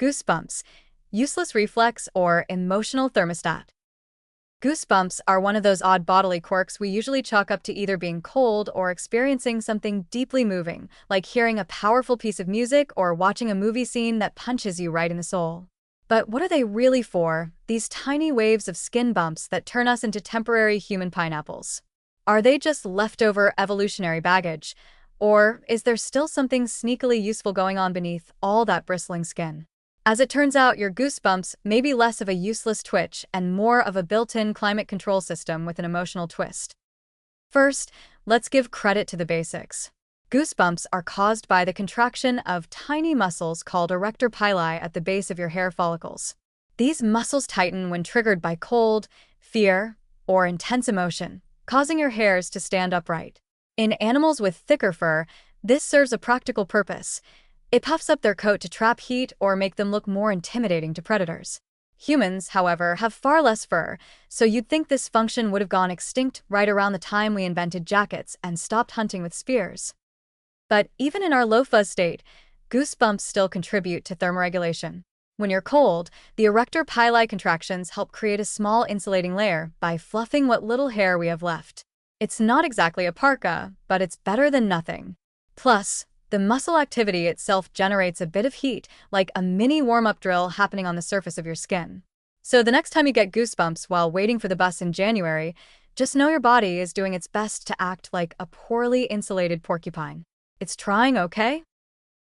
Goosebumps, useless reflex or emotional thermostat. Goosebumps are one of those odd bodily quirks we usually chalk up to either being cold or experiencing something deeply moving, like hearing a powerful piece of music or watching a movie scene that punches you right in the soul. But what are they really for, these tiny waves of skin bumps that turn us into temporary human pineapples? Are they just leftover evolutionary baggage? Or is there still something sneakily useful going on beneath all that bristling skin? As it turns out, your goosebumps may be less of a useless twitch and more of a built-in climate control system with an emotional twist. First, let's give credit to the basics. Goosebumps are caused by the contraction of tiny muscles called erector pili at the base of your hair follicles. These muscles tighten when triggered by cold, fear, or intense emotion, causing your hairs to stand upright. In animals with thicker fur, this serves a practical purpose. It puffs up their coat to trap heat or make them look more intimidating to predators. Humans, however, have far less fur, so you'd think this function would have gone extinct right around the time we invented jackets and stopped hunting with spears. But even in our low-fuzz state, goosebumps still contribute to thermoregulation. When you're cold, the erector pili contractions help create a small insulating layer by fluffing what little hair we have left. It's not exactly a parka, but it's better than nothing. Plus, the muscle activity itself generates a bit of heat, like a mini warm-up drill happening on the surface of your skin. So the next time you get goosebumps while waiting for the bus in January, just know your body is doing its best to act like a poorly insulated porcupine. It's trying, okay?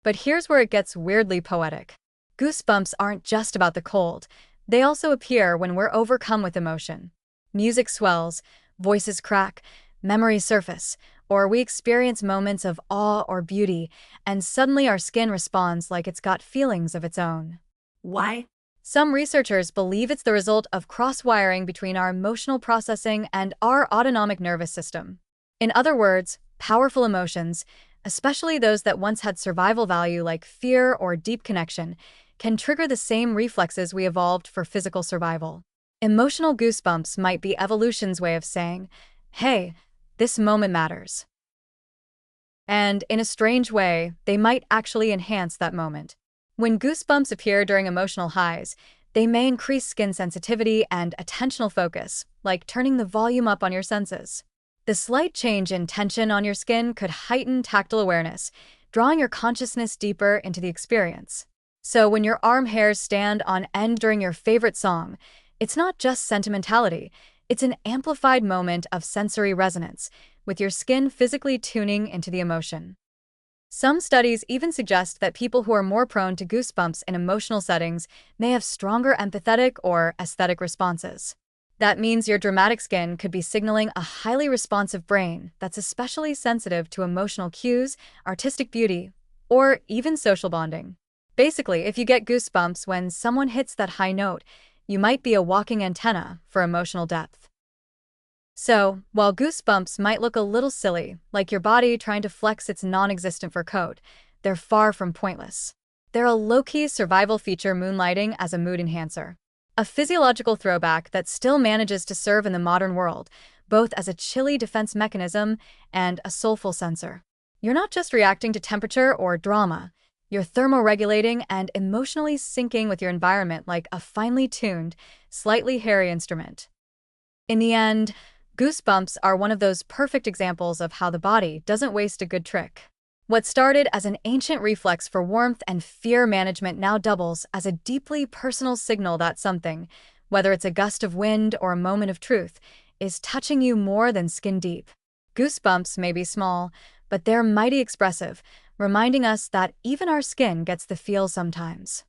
But here's where it gets weirdly poetic. Goosebumps aren't just about the cold. They also appear when we're overcome with emotion. Music swells, voices crack, memories surface, or we experience moments of awe or beauty, and suddenly our skin responds like it's got feelings of its own. Why? Some researchers believe it's the result of cross-wiring between our emotional processing and our autonomic nervous system. In other words, powerful emotions, especially those that once had survival value like fear or deep connection, can trigger the same reflexes we evolved for physical survival. Emotional goosebumps might be evolution's way of saying, hey, this moment matters. And in a strange way, they might actually enhance that moment. When goosebumps appear during emotional highs, they may increase skin sensitivity and attentional focus, like turning the volume up on your senses. The slight change in tension on your skin could heighten tactile awareness, drawing your consciousness deeper into the experience. So when your arm hairs stand on end during your favorite song, it's not just sentimentality, it's an amplified moment of sensory resonance, with your skin physically tuning into the emotion. Some studies even suggest that people who are more prone to goosebumps in emotional settings may have stronger empathetic or aesthetic responses. That means your dramatic skin could be signaling a highly responsive brain that's especially sensitive to emotional cues, artistic beauty, or even social bonding. Basically, if you get goosebumps when someone hits that high note, you might be a walking antenna for emotional depth. So, while goosebumps might look a little silly, like your body trying to flex its non-existent fur coat, they're far from pointless. They're a low-key survival feature moonlighting as a mood enhancer. A physiological throwback that still manages to serve in the modern world, both as a chilly defense mechanism and a soulful sensor. You're not just reacting to temperature or drama, you're thermoregulating and emotionally syncing with your environment like a finely tuned, slightly hairy instrument. In the end, goosebumps are one of those perfect examples of how the body doesn't waste a good trick. What started as an ancient reflex for warmth and fear management now doubles as a deeply personal signal that something, whether it's a gust of wind or a moment of truth, is touching you more than skin deep. Goosebumps may be small, but they're mighty expressive, reminding us that even our skin gets the feel sometimes.